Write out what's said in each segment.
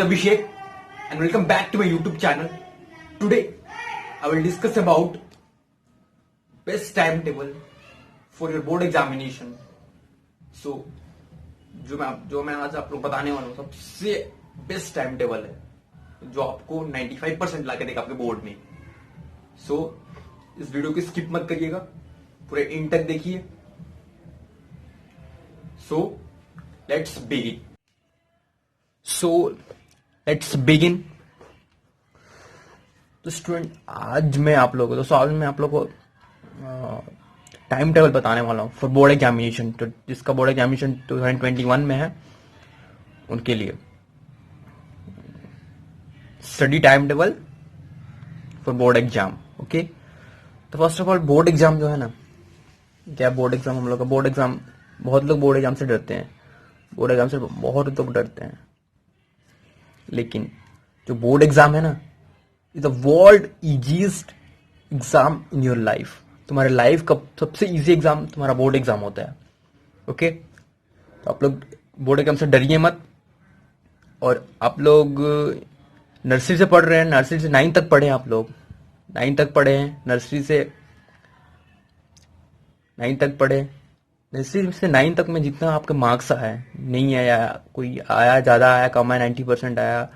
Abhishek and welcome back to my YouTube channel. Today I will discuss about best timetable for your board examination. So जो मैं आज आप लोग बताने वाला हूँ सबसे बेस्ट टाइम टेबल है जो आपको 95% ला के देगा आपके बोर्ड में. सो इस वीडियो को स्किप मत करिएगा, पूरे एंड तक देखिए. So let's begin. तो स्टूडेंट आज मैं आप लोगों को टाइम टेबल बताने वाला हूँ फॉर बोर्ड एग्जामिनेशन. तो जिसका बोर्ड एग्जामिनेशन 2021 में है उनके लिए study time table for board exam. Okay, तो first of all board exam जो है ना, क्या बोर्ड एग्जाम, हम लोग का बोर्ड एग्जाम, बहुत लोग बोर्ड एग्जाम से डरते हैं. बोर्ड एग्जाम से बहुत लोग डरते हैं, लेकिन जो बोर्ड एग्जाम है ना, is the world easiest exam in your life. तुम्हारे लाइफ का सबसे इजी एग्जाम तुम्हारा बोर्ड एग्जाम होता है. ओके, तो आप लोग बोर्ड एग्जाम से डरिए मत. और आप लोग नर्सरी से पढ़ रहे हैं, नर्सरी से 9 तक पढ़े, आप लोग 9 तक पढ़े हैं, नर्सरी से 9 तक पढ़े. नर्सरी से 9 तक में जितना आपके मार्क्स आया, नहीं आया, कोई आया ज़्यादा आया, कम आया, 90% आया,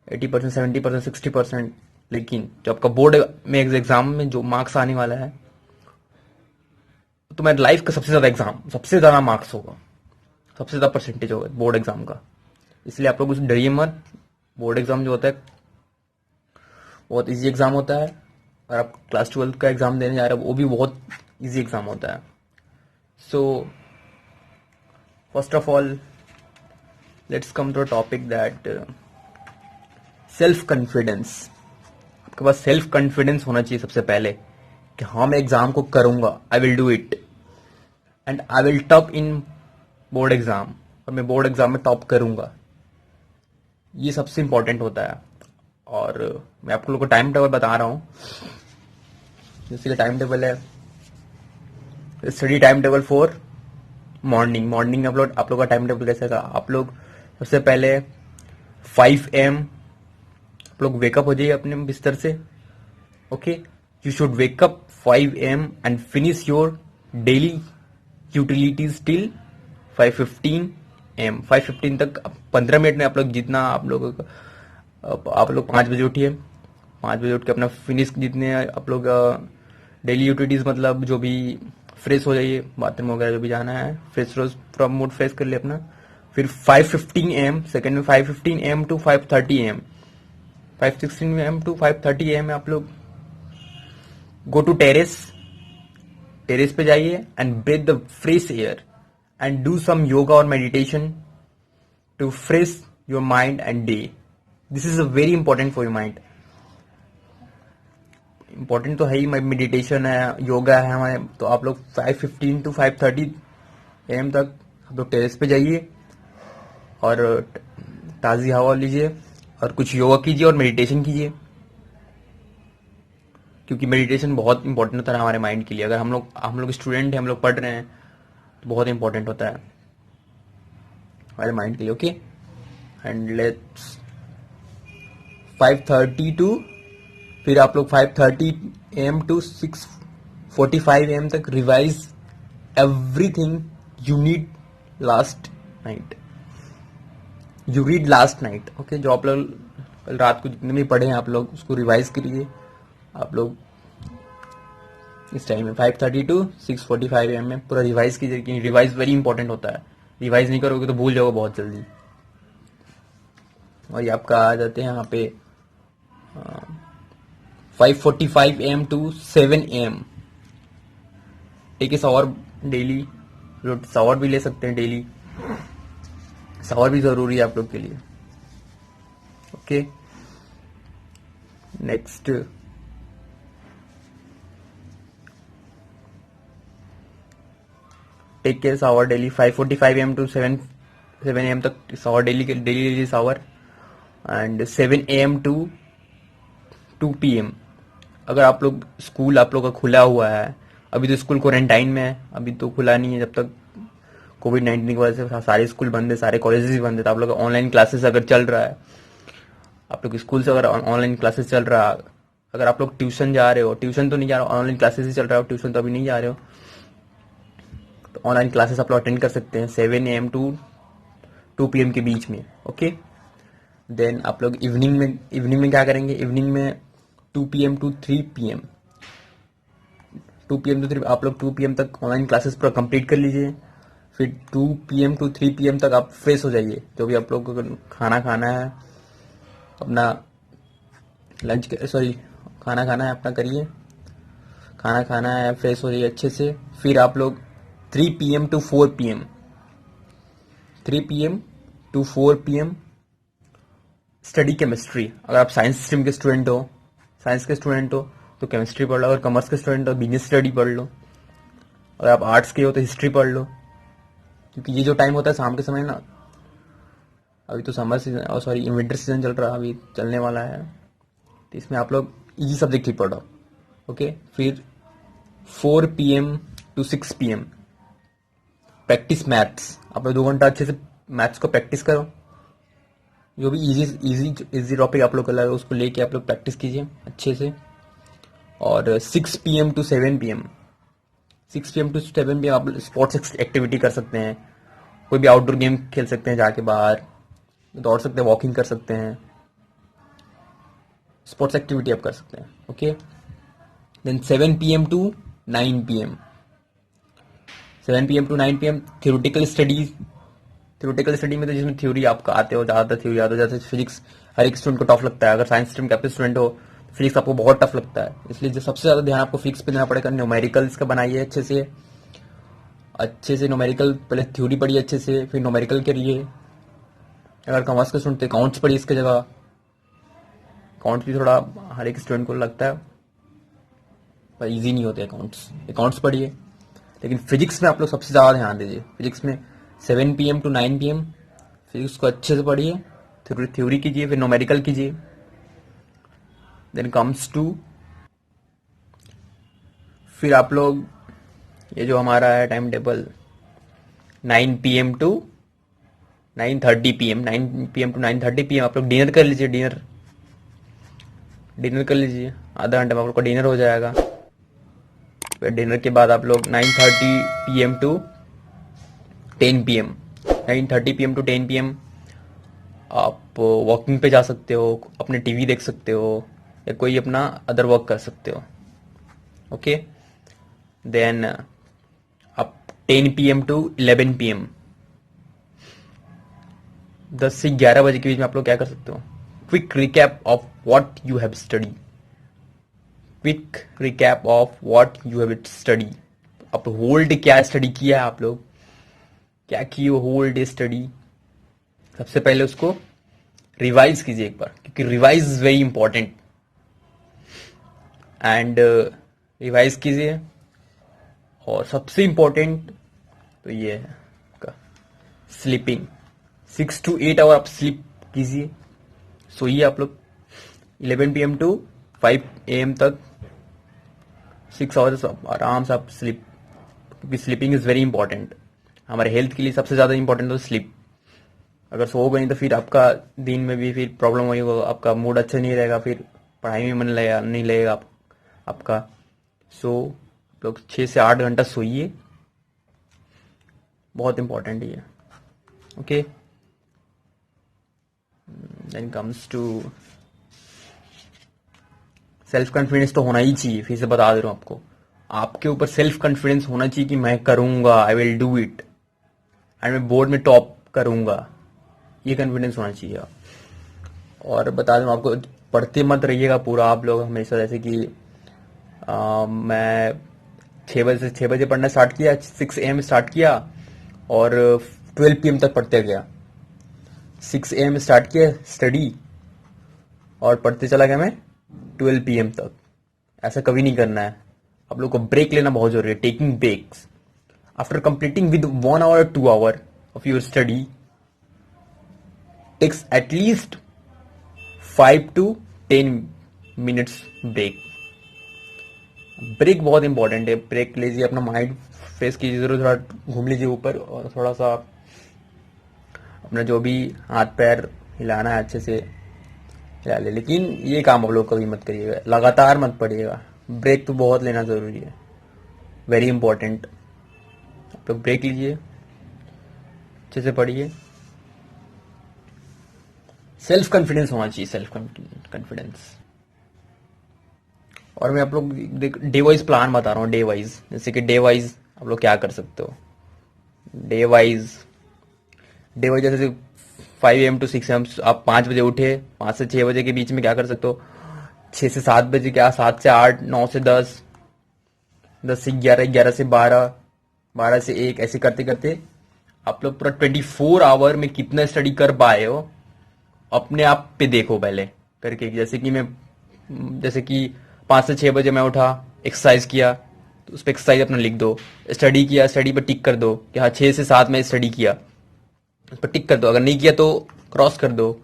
80%, 70%, 60%, लेकिन जो आपका बोर्ड में एग्जाम में जो मार्क्स आने वाला है, तुम्हारी लाइफ का सबसे ज़्यादा एग्जाम, सबसे ज़्यादा मार्क्स होगा, सबसे ज़्यादा परसेंटेज होगा बोर्ड एग्जाम का. इसलिए आप लोग उससे डरिए मत. बोर्ड एग्जाम जो होता है बहुत इजी एग्जाम होता है, और आप क्लास 12 का एग्जाम देने जा रहे हो वो भी बहुत इजी एग्जाम होता है. So first of all let's come to a topic that self confidence. आपके पास सेल्फ कॉन्फिडेंस होना चाहिए सबसे पहले कि हाँ मैं एग्जाम को करूंगा, I will do it and I will top in board exam, और मैं बोर्ड एग्जाम में टॉप करूंगा. ये सबसे इंपॉर्टेंट होता है. और मैं आप लोगों को टाइम टेबल बता रहा हूँ. जैसे टाइम टेबल है study time table for morning. आप लोग का टाइम टेबल कैसे का, आप लोग सबसे पहले 5 AM आप लोग वेकअप हो जाइए अपने बिस्तर से. Okay, you should wake up 5 AM and finish your daily utilities till 5:15 AM. 5:15 तक 15 मिनट में आप लोग जितना आप लोग 5 बजे उठिए. 5 बजे उठ के अपना फिनिश जितने आप लोग डेली यूटिलिटीज, मतलब जो भी, फ्रेश हो जाइए, बाथरूम वगैरह जो भी जाना है, फ्रेश फ्रॉम मूड फ्रेश कर ले अपना. फिर 5:15 AM सेकेंड में 5:15 AM to 5:30 AM, 5:16 AM to 5:30 AM में आप लोग गो टू टेरेस पे जाइए and breathe the fresh air and do some yoga और meditation to fresh your mind and day. This is a very important for your mind. Important तो है ही, meditation है, योगा है हमारे. तो आप लोग 5:15 टू 5:30 AM तक आप लोग टेरेस पे जाइए और ताज़ी हवा लीजिए और कुछ योगा कीजिए और मेडिटेशन कीजिए, क्योंकि मेडिटेशन बहुत इंपॉर्टेंट होता है हमारे माइंड के लिए. अगर हम लोग स्टूडेंट हैं, हम लोग पढ़ रहे हैं, तो बहुत इंपॉर्टेंट होता है हमारे माइंड के लिए. ओके, एंड लेट्स 5:30 टू, फिर आप लोग 5:30 AM टू 6:45 AM तक revise everything you need last night. You read last night. Okay, जो आप लोग कल रात को जितने भी पढ़े हैं आप लोग उसको रिवाइज करिए. आप लोग इस टाइम में 5:30 टू 6:45 AM में पूरा रिवाइज कीजिए, क्योंकि रिवाइज वेरी इंपॉर्टेंट होता है. रिवाइज नहीं करोगे तो भूल जाओगे बहुत जल्दी. और ये आपका आ जाते हैं यहाँ पे 5:45 AM to 7 AM. Take a shower daily. Shower भी ले सकते हैं डेली, शावर भी जरूरी है आप लोग के लिए. ओके, नेक्स्ट टेक के shower daily 5:45 AM to 7 AM तक shower daily shower and 7 AM to 2 PM. अगर आप लोग स्कूल आप लोग का खुला हुआ है, अभी तो स्कूल क्वारंटाइन में है, अभी तो खुला नहीं है, जब तक कोविड-19 की वजह से सारे स्कूल बंद है, सारे कॉलेजेस भी बंद है. तो आप लोग ऑनलाइन क्लासेस अगर चल रहा है आप लोग स्कूल से अगर ऑनलाइन क्लासेस चल रहा, अगर आप लोग ट्यूशन जा रहे हो, ट्यूशन तो नहीं जा रहे हो, ऑनलाइन क्लासेस ही चल रहा हो, ट्यूशन तो अभी नहीं जा रहे हो, तो ऑनलाइन क्लासेस आप लोग अटेंड कर सकते हैं 7 AM टू 2 PM के बीच में। ओके, देन आप लोग इवनिंग में क्या करेंगे, इवनिंग में 2 PM to 3 PM, 2 PM to 3 आप लोग 2 PM तक ऑनलाइन क्लासेस पूरा कंप्लीट कर लीजिए। फिर 2 PM टू 3 PM तक आप फ्रेश हो जाइए, जो भी आप लोग को खाना खाना है अपना, लंच सॉरी खाना खाना है अपना करिए, खाना खाना है, फ्रेश हो जाइए अच्छे से। फिर आप लोग 3 PM to 4 PM, 3 PM to 4 PM study chemistry. अगर आप साइंस स्ट्रीम के स्टूडेंट हो, साइंस के स्टूडेंट हो तो केमिस्ट्री पढ़ लो, अगर कॉमर्स के स्टूडेंट हो बिजनेस स्टडी पढ़ लो, अगर आप आर्ट्स के हो तो हिस्ट्री पढ़ लो। क्योंकि ये जो टाइम होता है शाम के समय ना, अभी तो समर सीजन और सॉरी विंटर सीजन चल रहा है, अभी चलने वाला है, तो इसमें आप लोग इजी सब्जेक्ट ही पढ़ो। ओके, फिर 4 PM to 6 PM practice maths. आप लोग 2 घंटा अच्छे से मैथ्स को प्रैक्टिस करो, जो भी इजी इजी इजी टॉपिक आप लोग को लगे उसको लेके आप लोग प्रैक्टिस कीजिए अच्छे से। और 6 PM to 7 PM, 6 PM to 7 PM आप स्पोर्ट्स एक्टिविटी कर सकते हैं, कोई भी आउटडोर गेम खेल सकते हैं, जाके बाहर दौड़ सकते हैं, वॉकिंग कर सकते हैं, स्पोर्ट्स एक्टिविटी आप कर सकते हैं। Okay, then 7 PM to 9 PM, 7 PM to 9 PM theoretical study. Theoretical study में तो जिसमें थ्योरी आपका आते हो, ज़्यादातर थ्योरी आते हो, जैसे फिजिक्स हर एक स्टूडेंट को टफ लगता है। अगर साइंस स्ट्रीम का स्टूडेंट हो तो फिजिक्स आपको बहुत टफ लगता है, इसलिए जो सबसे ज़्यादा ध्यान आपको फिजिक्स पे देना पड़ेगा। न्यूमेरिकल्स का बनाइए अच्छे से न्यूमेरिकल, पहले थ्योरी पढ़िए अच्छे से, फिर न्यूमेरिकल करिए। अगर कॉमर्स के स्टूडेंट अकाउंट्स पढ़िए इसकी जगह, अकाउंट्स भी थोड़ा हर एक स्टूडेंट को लगता है पर ईजी नहीं होते अकाउंट्स पढ़िए। लेकिन फिजिक्स में आप लोग सबसे ज़्यादा ध्यान दीजिए। फिजिक्स में 7 PM टू 9 PM फिजिक्स को अच्छे से पढ़िए, थ्योरी कीजिए, फिर न्यूमेरिकल कीजिए। देन कम्स टू, फिर आप लोग ये जो हमारा है time table 9 PM to 9:30 PM, 9 PM to 9:30 PM आप लोग डिनर कर लीजिए, डिनर कर लीजिए, आधा घंटे में आप लोग का डिनर हो जाएगा। फिर डिनर के बाद आप लोग 9:30 PM to 10 PM, 9:30 PM to 10 PM आप वॉकिंग पे जा सकते हो, अपने टीवी देख सकते हो, या कोई अपना अदर वर्क कर सकते हो। ओके, देन आप 10 PM टू 11 PM, 10 से 11 बजे के बीच में आप लोग क्या कर सकते हो, quick recap of what you have study, quick recap of what you have study. आप होल डे क्या स्टडी किया है, आप लोग क्या किए हो होल डे स्टडी, सबसे पहले उसको रिवाइज कीजिए एक बार, क्योंकि revise is very important. And revise कीजिए, और सबसे इंपॉर्टेंट तो ये है स्लीपिंग, 6 to 8 आवर आप स्लीप कीजिए, सोइए आप लोग 11 PM टू 5 AM तक 6 आवर्स आराम से आप स्लीप, क्योंकि स्लीपिंग इज वेरी इंपॉर्टेंट हमारे हेल्थ के लिए। सबसे ज़्यादा इंपॉर्टेंट तो स्लीप, अगर सो गई तो फिर आपका दिन में भी फिर प्रॉब्लम होगी, आपका मूड अच्छा नहीं रहेगा, फिर पढ़ाई में मन लगेगा नहीं लगेगा आपका। सो लोग 6 से 8 घंटा सोइए, बहुत इंपॉर्टेंट है। Okay, then comes to self confidence तो होना ही चाहिए, फिर से बता दे रहा हूँ आपको, आपके ऊपर सेल्फ कॉन्फिडेंस होना चाहिए कि मैं करूंगा, I will do it, and मैं बोर्ड में टॉप करूंगा, ये कॉन्फिडेंस होना चाहिए। और बता दूं आपको, पढ़ते मत रहिएगा पूरा आप लोग हमेशा, जैसे कि मैं 6 बजे पढ़ना स्टार्ट किया, 6 AM स्टार्ट किया और 12 PM तक पढ़ते गया। 6 AM स्टार्ट किया स्टडी और पढ़ते चला गया मैं 12 PM तक। ऐसा कभी नहीं करना है, आप लोग को ब्रेक लेना बहुत जरूरी है। Taking breaks after completing with 1 hour 2 hour of your study takes at least 5 to 10 minutes break। Break बहुत इंपॉर्टेंट है, ब्रेक लीजिए, अपना माइंड फ्रेश कीजिए, जरूर थोड़ा घूम लीजिए ऊपर, और थोड़ा सा अपना जो भी हाथ पैर हिलाना है अच्छे से हिला ले, लेकिन ये काम आप लोग कभी मत करिएगा, लगातार मत पढ़िएगा। ब्रेक तो बहुत लेना ज़रूरी है, वेरी इंपॉर्टेंट। आप लोग ब्रेक लीजिए, अच्छे से पढ़िए। सेल्फ कॉन्फिडेंस होना चाहिए, सेल्फ कॉन्फिडेंस। और मैं आप लोग डे वाइज प्लान बता रहा हूँ, डे वाइज। जैसे कि डे वाइज आप लोग क्या कर सकते हो, डे वाइज जैसे 5 AM to 6 AM, आप 5 बजे उठे, 5 से 6 बजे के बीच में क्या कर सकते हो, 6 से 7 बजे क्या, 7 से 8, 9 से 10, 10 से 11, 11 से 12, 12 से 1, ऐसे करते करते आप लोग पूरा 24 आवर में कितना स्टडी कर पाए हो अपने आप पे देखो पहले करके। जैसे कि 5 से 6 बजे मैं उठा, एक्सरसाइज किया, तो उस पर एक्सरसाइज अपना लिख दो। स्टडी किया, स्टडी पर टिक कर दो कि हाँ 6 से 7 में स्टडी किया, उस पर टिक कर दो। अगर नहीं किया तो क्रॉस कर दो।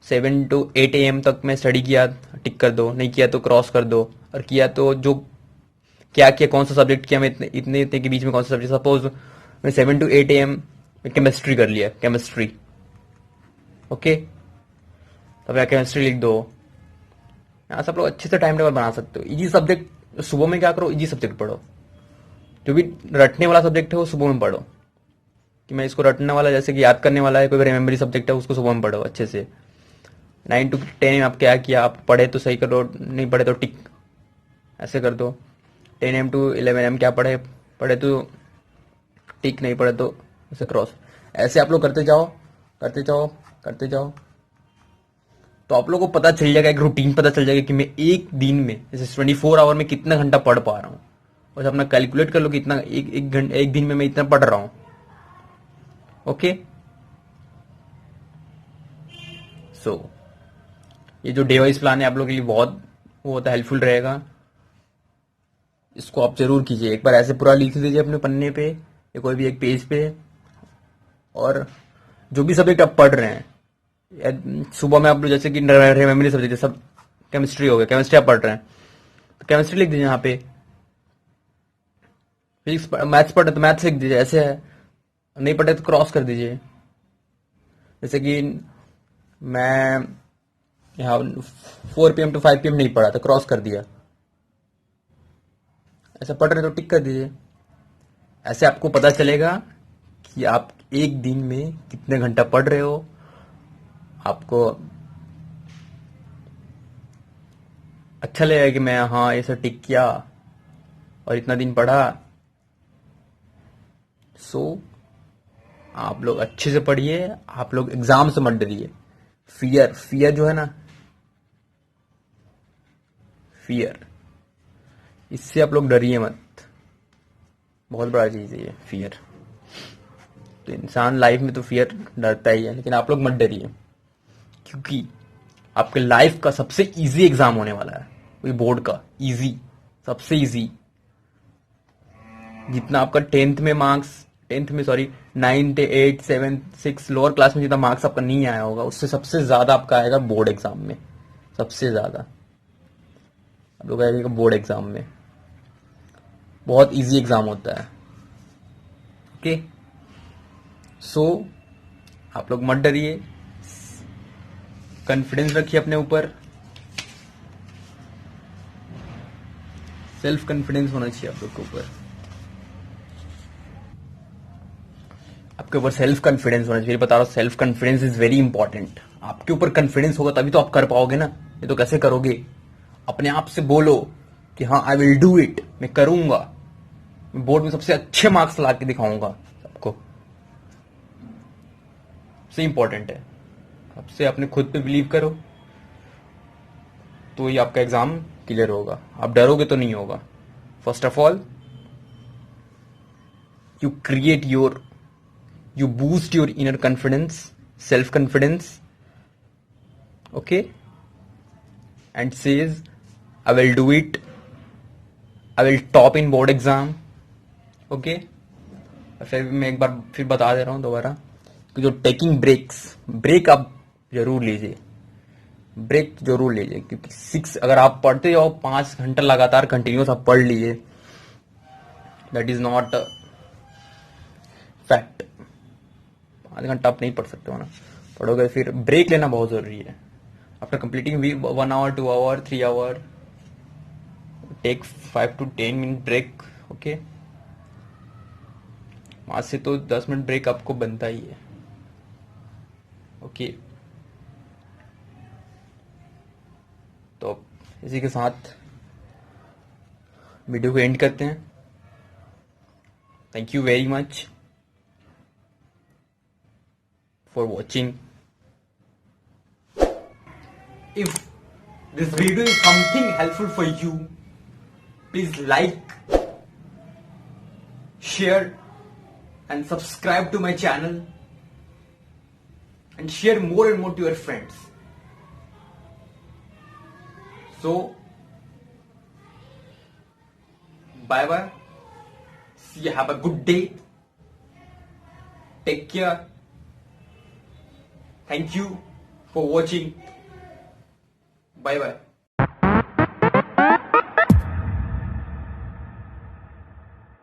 7 to 8 AM तक मैं स्टडी किया, टिक कर दो। नहीं किया तो क्रॉस कर दो। और किया तो जो क्या किया, कौन सा सब्जेक्ट किया, मैं इतने इतने इतने के बीच में कौन सा सब्जेक्ट, सपोज मैं 7 to 8 AM में केमिस्ट्री कर लिया, केमिस्ट्री, ओके, तो आप केमिस्ट्री लिख दो। यहाँ से आप लोग अच्छे से टाइम टेबल बना सकते हो। इजी सब्जेक्ट सुबह में क्या करो, इजी सब्जेक्ट पढ़ो। जो भी रटने वाला सब्जेक्ट है वो सुबह में पढ़ो, कि मैं इसको रटने वाला, जैसे कि याद करने वाला है, कोई मेमोरी सब्जेक्ट है उसको सुबह में पढ़ो अच्छे से। 9 to 10 आप क्या किया, आप पढ़े तो सही करो, नहीं पढ़े तो टिक, ऐसे कर दो। 10 AM to 11 AM क्या पढ़े, पढ़े तो टिक, नहीं पढ़े तो ऐसे क्रॉस। ऐसे आप लोग करते जाओ, करते जाओ, करते जाओ, तो आप लोगों को पता चल जाएगा, एक रूटीन पता चल जाएगा कि मैं एक दिन में जैसे 24 आवर में कितना घंटा पढ़ पा रहा हूँ। और अपना कैलकुलेट कर लो कि इतना एक दिन में मैं इतना पढ़ रहा हूँ, ओके। सो ये जो डे वाइज प्लान है आप लोगों के लिए बहुत वो होता है, हेल्पफुल रहेगा। इसको आप जरूर कीजिए, एक बार ऐसे पूरा लिख लीजिए अपने पन्ने पे या कोई भी एक पेज पे। और जो भी सब्जेक्ट आप पढ़ रहे हैं, सुबह में आप लोग जैसे कि मेमोरी सब्जेक्ट सब, केमिस्ट्री हो गया, केमिस्ट्री आप पढ़ रहे हैं तो केमिस्ट्री लिख दीजिए यहाँ पे। फिजिक्स मैथ्स पढ़ रहे तो मैथ्स लिख दीजिए, ऐसे है। नहीं पढ़े तो क्रॉस कर दीजिए। जैसे कि मैं यहाँ 4 PM to 5 PM नहीं पढ़ा तो क्रॉस कर दिया, ऐसा पढ़ रहे तो टिक कर दीजिए। ऐसे आपको पता चलेगा कि आप एक दिन में कितने घंटा पढ़ रहे हो। आपको अच्छा लगेगा कि मैं हाँ ऐसा टिक किया और इतना दिन पढ़ा। सो आप लोग अच्छे से पढ़िए, आप लोग एग्जाम से मत डरिए। फियर जो है ना, फियर, इससे आप लोग डरिए मत। बहुत बड़ा चीज है ये फियर। तो इंसान लाइफ में तो फियर डरता ही है, लेकिन आप लोग मत डरिए, क्योंकि आपके लाइफ का सबसे इजी एग्जाम होने वाला है, वही बोर्ड का इजी, सबसे इजी। जितना आपका टेंथ में सॉरी 9, 8, 7, 6 लोअर क्लास में जितना मार्क्स आपका नहीं आया होगा, उससे सबसे ज्यादा आपका आएगा बोर्ड एग्जाम में। सबसे ज्यादा आप लोग आएगा बोर्ड एग्जाम में। बहुत इजी एग्जाम होता है, ओके। सो आप लोग मत डरिए, कॉन्फिडेंस रखिए अपने ऊपर। सेल्फ कॉन्फिडेंस होना चाहिए आप लोग के ऊपर, आपके ऊपर सेल्फ कॉन्फिडेंस होना चाहिए। बता रहा हूँ, self confidence is very important. आपके ऊपर कॉन्फिडेंस होगा तभी तो आप कर पाओगे ना, ये तो कैसे करोगे। अपने आप से बोलो कि हाँ आई विल डू इट, मैं करूंगा, मैं बोर्ड में सबसे अच्छे मार्क्स ला के दिखाऊंगा सबको। सबसे इंपॉर्टेंट है, सबसे अपने खुद पे बिलीव करो, तो ये आपका एग्जाम क्लियर होगा। आप डरोगे तो नहीं होगा। First of all you create your, you boost your inner confidence, self confidence, okay, and says I will do it, I will top in board exam, okay। फिर मैं एक बार फिर बता दे रहा हूँ दोबारा कि जो टेकिंग ब्रेक आप जरूर लीजिए, ब्रेक जरूर लीजिए, क्योंकि 6 अगर आप पढ़ते जाओ 5 घंटा लगातार कंटिन्यूस आप पढ़ लीजिए, दैट इज नॉट फैक्ट। 5 घंटा आप नहीं पढ़ सकते हो ना, पढ़ोगे। फिर ब्रेक लेना बहुत जरूरी है। After completing 1 hour, 2 hour, 3 hour, take 5 to 10 minute break. Okay, वहां से तो 10 मिनट ब्रेक आपको बनता ही है. ओके, तो इसी के साथ वीडियो को एंड करते हैं. Thank you very much for watching. If this video is something helpful for you, please like, share and subscribe to my channel and share more and more to your friends. So bye bye, see you, have a good day, take care, thank you for watching, bye bye.